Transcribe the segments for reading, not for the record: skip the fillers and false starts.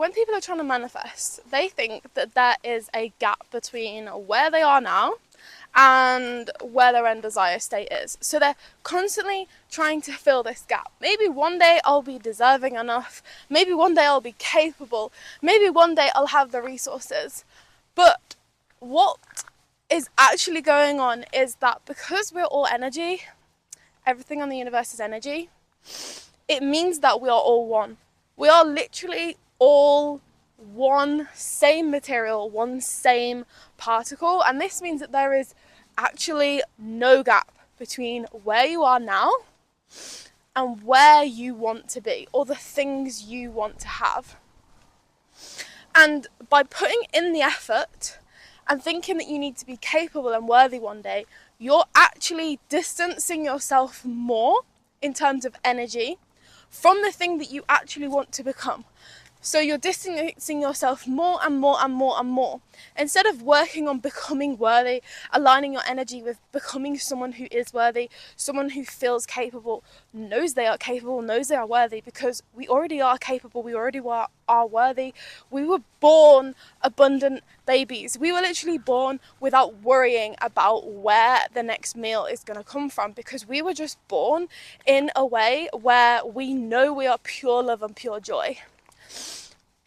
when people are trying to manifest, they think that there is a gap between where they are now and where their end desired state is. So they're constantly trying to fill this gap. Maybe one day I'll be deserving enough, maybe one day I'll be capable, maybe one day I'll have the resources. But what is actually going on is that because we're all energy, everything on the universe is energy, it means that we are all one. We are literally all one same material, one same particle, and this means that there is actually no gap between where you are now and where you want to be, or the things you want to have. And by putting in the effort and thinking that you need to be capable and worthy one day, you're actually distancing yourself more in terms of energy from the thing that you actually want to become. So you're distancing yourself more and more and more and more. Instead of working on becoming worthy, aligning your energy with becoming someone who is worthy, someone who feels capable, knows they are capable, knows they are worthy, because we already are capable, we already are worthy. We were born abundant babies. We were literally born without worrying about where the next meal is going to come from, because we were just born in a way where we know we are pure love and pure joy.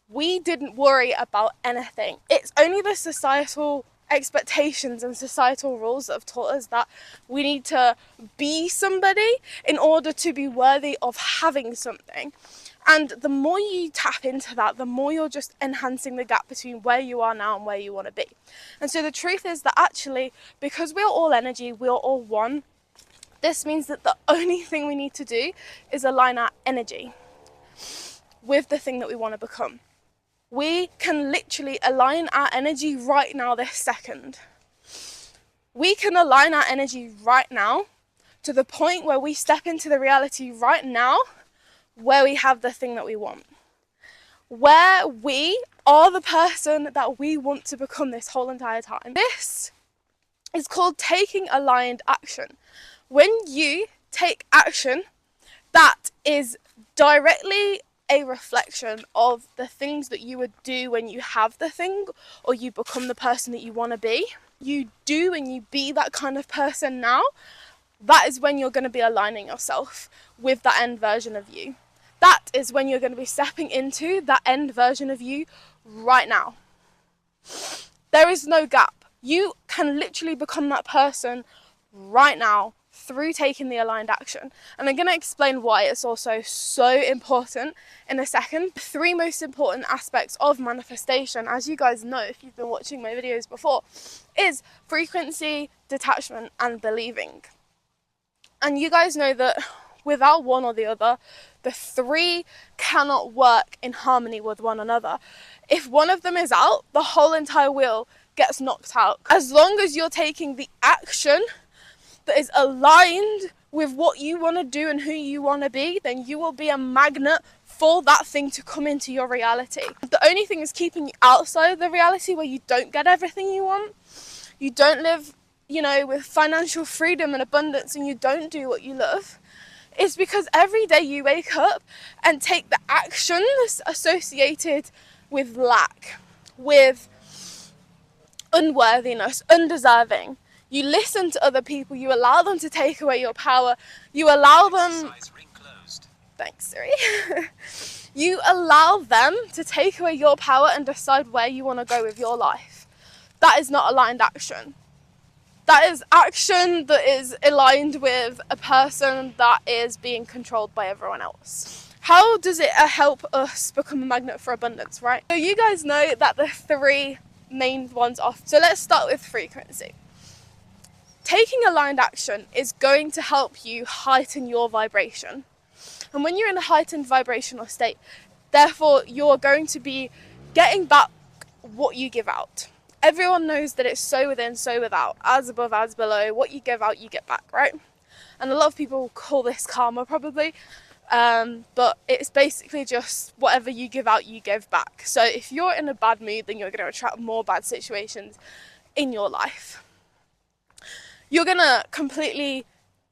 We didn't worry about anything. It's only the societal expectations and societal rules that have taught us that we need to be somebody in order to be worthy of having something. And the more you tap into that, the more you're just enhancing the gap between where you are now and where you want to be. And so the truth is that actually, because we're all energy, we're all one, this means that the only thing we need to do is align our energy with the thing that we want to become. We can literally align our energy right now, this second. We can align our energy right now to the point where we step into the reality right now where we have the thing that we want. Where we are the person that we want to become this whole entire time. This is called taking aligned action. When you take action, that is directly a reflection of the things that you would do when you have the thing, or you become the person that you want to be. You do and you be that kind of person now. That is when you're going to be aligning yourself with that end version of you. That is when you're going to be stepping into that end version of you right now. There is no gap. You can literally become that person right now through taking the aligned action. And I'm going to explain why it's also so important in a second. The three most important aspects of manifestation, as you guys know if you've been watching my videos before, is frequency, detachment, and believing. And you guys know that without one or the other, the three cannot work in harmony with one another. If one of them is out, the whole entire wheel gets knocked out. As long as you're taking the action that is aligned with what you want to do and who you want to be, then you will be a magnet for that thing to come into your reality. The only thing is keeping you outside the reality where you don't get everything you want, you don't live, with financial freedom and abundance, and you don't do what you love, is because every day you wake up and take the actions associated with lack, with unworthiness, undeserving. You listen to other people, you allow them to take away your power, you allow them... Thanks, Siri. You allow them to take away your power and decide where you want to go with your life. That is not aligned action. That is action that is aligned with a person that is being controlled by everyone else. How does it help us become a magnet for abundance, right? So you guys know that the three main ones are. So let's start with frequency. Taking aligned action is going to help you heighten your vibration. And when you're in a heightened vibrational state, therefore you're going to be getting back what you give out. Everyone knows that it's so within, so without, as above, as below. What you give out, you get back, right? And a lot of people call this karma probably, but it's basically just whatever you give out, you give back. So if you're in a bad mood, then you're going to attract more bad situations in your life. You're going to completely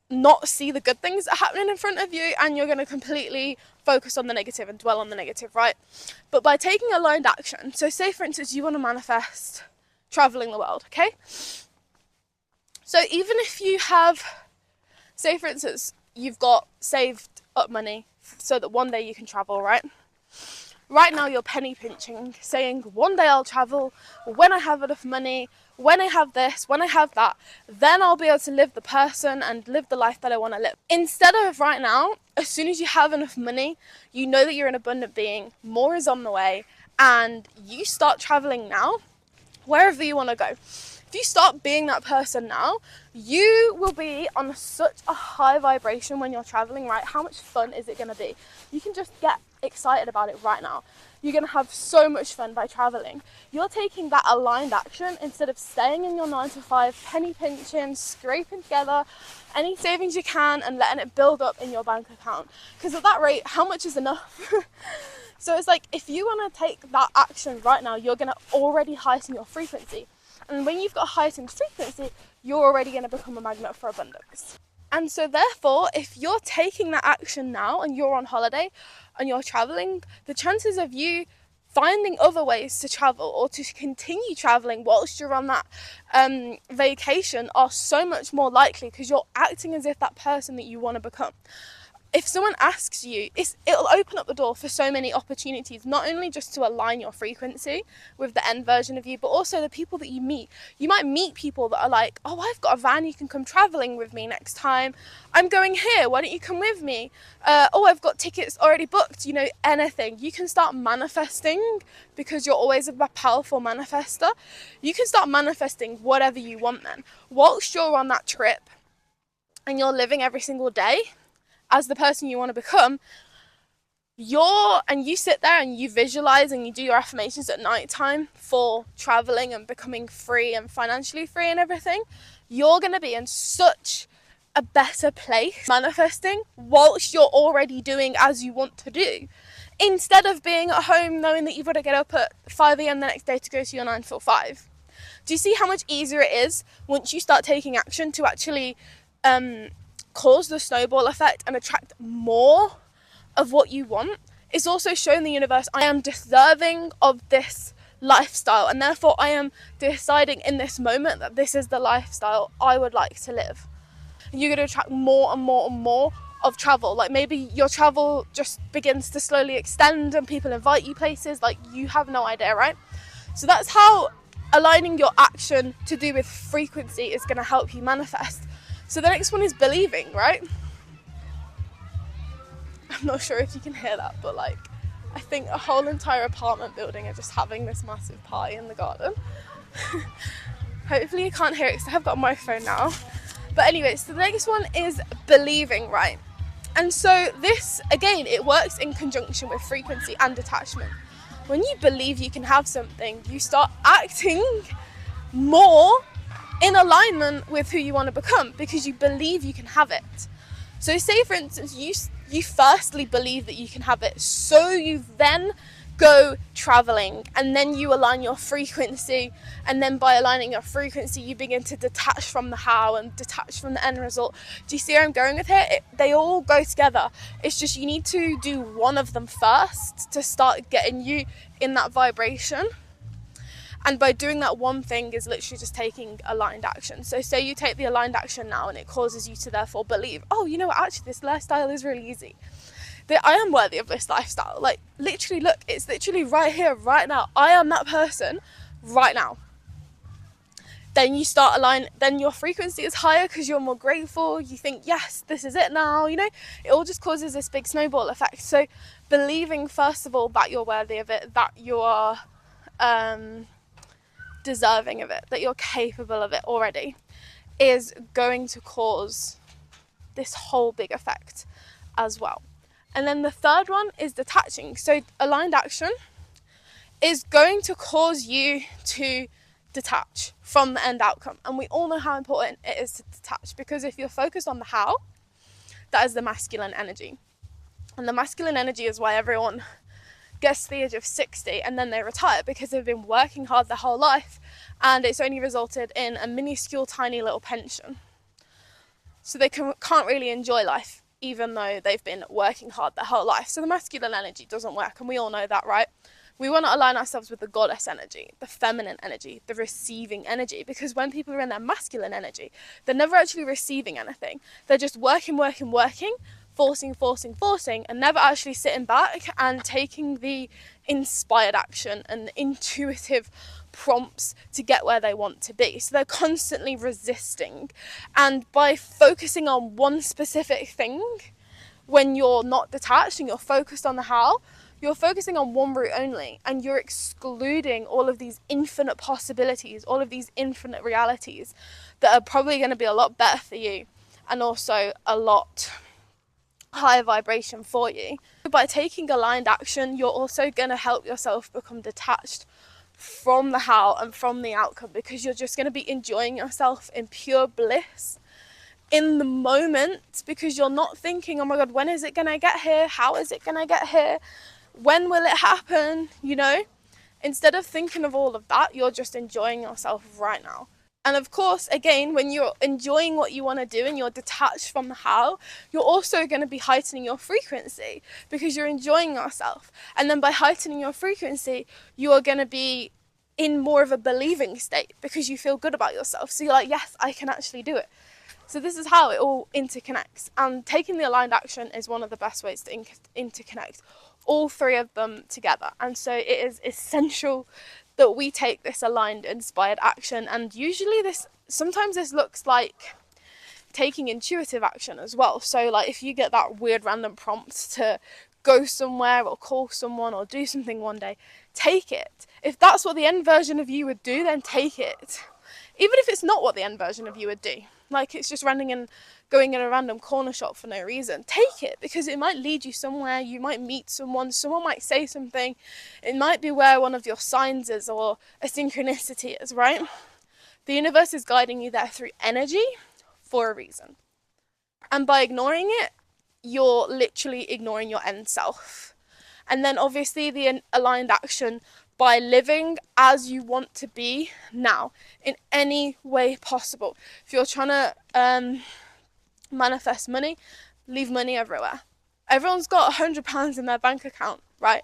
not see the good things that are happening in front of you, and you're going to completely focus on the negative and dwell on the negative, right? But by taking aligned action, so say for instance you want to manifest traveling the world, okay? So even if you have, say for instance, you've got saved up money so that one day you can travel, right? Right now you're penny pinching, saying one day I'll travel, when I have enough money, when I have this, when I have that, then I'll be able to live the person and live the life that I want to live. Instead of right now, as soon as you have enough money, you know that you're an abundant being, more is on the way, and you start traveling now, wherever you want to go. If you start being that person now, you will be on such a high vibration when you're traveling, right? How much fun is it going to be? You can just get excited about it right now. You're going to have so much fun by traveling. You're taking that aligned action instead of staying in your 9 to 5, penny pinching, scraping together any savings you can and letting it build up in your bank account. Because at that rate, how much is enough? So it's like, if you want to take that action right now, you're going to already heighten your frequency. And when you've got a heightened frequency, you're already going to become a magnet for abundance. And so therefore, if you're taking that action now and you're on holiday and you're traveling, the chances of you finding other ways to travel or to continue traveling whilst you're on that vacation are so much more likely, because you're acting as if that person that you want to become. If someone asks you, it'll open up the door for so many opportunities, not only just to align your frequency with the end version of you, but also the people that you meet. You might meet people that are like, oh, I've got a van, you can come traveling with me next time. I'm going here, why don't you come with me? Oh, I've got tickets already booked, you know, anything. You can start manifesting, because you're always a powerful manifester. You can start manifesting whatever you want then. Whilst you're on that trip and you're living every single day as the person you want to become, you sit there and you visualize and you do your affirmations at night time for traveling and becoming free and financially free and everything, you're going to be in such a better place manifesting whilst you're already doing as you want to do, instead of being at home knowing that you've got to get up at 5 a.m. the next day to go to your 9 till 5. Do you see how much easier it is once you start taking action to actually cause the snowball effect and attract more of what you want? It's also shown the universe, I am deserving of this lifestyle, and therefore I am deciding in this moment that this is the lifestyle I would like to live. You're going to attract more and more and more of travel. Like maybe your travel just begins to slowly extend and people invite you places like you have no idea, right? So that's how aligning your action to do with frequency is going to help you manifest. So the next one is believing, right? I'm not sure if you can hear that, but like, I think a whole entire apartment building are just having this massive party in the garden. Hopefully you can't hear it because I have got a microphone now. But anyway, so the next one is believing, right? And so this, again, it works in conjunction with frequency and detachment. When you believe you can have something, you start acting more in alignment with who you want to become, because you believe you can have it. So say for instance you firstly believe that you can have it, so you then go traveling and then you align your frequency, and then by aligning your frequency you begin to detach from the how and detach from the end result. Do you see where I'm going with here? They all go together. It's just you need to do one of them first to start getting you in that vibration. And by doing that one thing is literally just taking aligned action. So say you take the aligned action now and it causes you to therefore believe, oh, you know what, actually this lifestyle is really easy. That I am worthy of this lifestyle. Like literally, look, it's literally right here, right now. I am that person right now. Then you start then your frequency is higher because you're more grateful. You think, yes, this is it now, you know. It all just causes this big snowball effect. So believing, first of all, that you're worthy of it, that you are deserving of it, that you're capable of it already, is going to cause this whole big effect as well. And then the third one is detaching. So aligned action is going to cause you to detach from the end outcome. And we all know how important it is to detach, because if you're focused on the how, that is the masculine energy. And the masculine energy is why everyone gets to the age of 60 and then they retire, because they've been working hard their whole life and it's only resulted in a minuscule tiny little pension. So they can't really enjoy life. even though they've been working hard their whole life. So the masculine energy doesn't work, and we all know that, right? We want to align ourselves with the goddess energy, the feminine energy, the receiving energy, because when people are in their masculine energy, they're never actually receiving anything. They're just working, forcing, and never actually sitting back and taking the inspired action and intuitive prompts to get where they want to be. So they're constantly resisting. And by focusing on one specific thing, when you're not detached and you're focused on the how, you're focusing on one route only, and you're excluding all of these infinite possibilities, all of these infinite realities that are probably going to be a lot better for you and also a lot higher vibration for you. By taking aligned action, you're also going to help yourself become detached from the how and from the outcome, because you're just going to be enjoying yourself in pure bliss in the moment, because you're not thinking, oh my god, when is it going to get here? How is it going to get here? When will it happen? You know, instead of thinking of all of that, you're just enjoying yourself right now. And of course, again, when you're enjoying what you want to do and you're detached from the how, you're also going to be heightening your frequency because you're enjoying yourself. And then by heightening your frequency, you are going to be in more of a believing state because you feel good about yourself. So you're like, yes, I can actually do it. So this is how it all interconnects. And taking the aligned action is one of the best ways to interconnect all three of them together. And so it is essential that we take this aligned, inspired action. And usually sometimes this looks like taking intuitive action as well. So like if you get that weird random prompt to go somewhere or call someone or do something one day, take it. If that's what the end version of you would do, then take it. Even if it's not what the end version of you would do, like it's just going in a random corner shop for no reason, take it, because it might lead you somewhere. You might meet someone might say something, it might be where one of your signs is or a synchronicity is, right? The universe is guiding you there through energy for a reason. And by ignoring it, you're literally ignoring your end self. And then obviously the aligned action, by living as you want to be now in any way possible. If you're trying to manifest money, leave money everywhere. Everyone's got £100 in their bank account, right?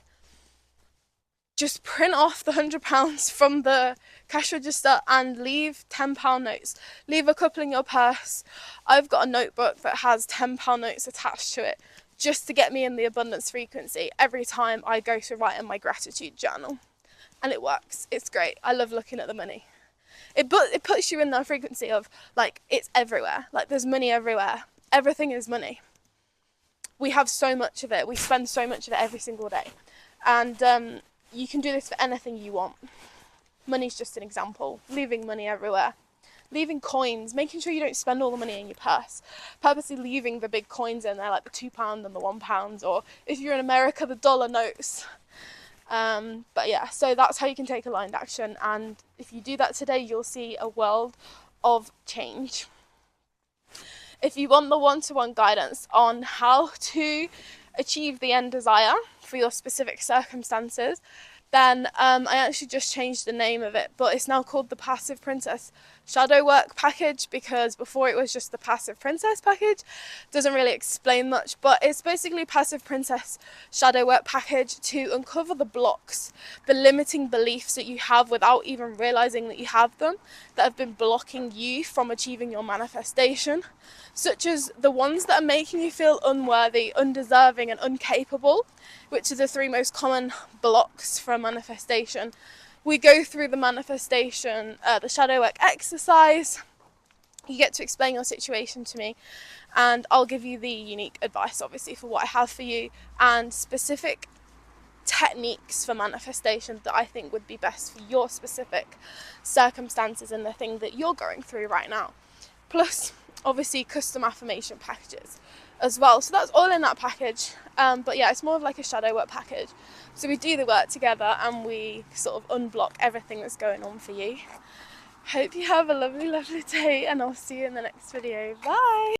Just print off the £100 from the cash register and leave £10 notes. Leave a couple in your purse. I've got a notebook that has £10 notes attached to it, just to get me in the abundance frequency every time I go to write in my gratitude journal. And it works. It's great. I love looking at the money. It puts you in that frequency of like, it's everywhere. Like there's money everywhere. Everything is money. We have so much of it. We spend so much of it every single day. And you can do this for anything you want. Money's just an example. Leaving money everywhere. Leaving coins. Making sure you don't spend all the money in your purse. Purposely leaving the big coins in there, like the £2 and the £1, or if you're in America, the dollar notes. But yeah, so that's how you can take aligned action, and if you do that today, you'll see a world of change. If you want the one-to-one guidance on how to achieve the end desire for your specific circumstances, then I actually just changed the name of it, but it's now called the Passive Princess Shadow Work Package, because before it was just the Passive Princess package. Doesn't really explain much, but it's basically Passive Princess Shadow Work Package to uncover the blocks, the limiting beliefs that you have without even realizing that you have them, that have been blocking you from achieving your manifestation, such as the ones that are making you feel unworthy, undeserving and incapable, which are the three most common blocks for manifestation. We go through the manifestation, the shadow work exercise. You get to explain your situation to me, and I'll give you the unique advice, obviously, for what I have for you, and specific techniques for manifestation that I think would be best for your specific circumstances and the thing that you're going through right now. Plus, obviously, custom affirmation packages as well. So that's all in that package. But yeah, it's more of like a shadow work package. So we do the work together and we sort of unblock everything that's going on for you. Hope you have a lovely, lovely day, and I'll see you in the next video. Bye!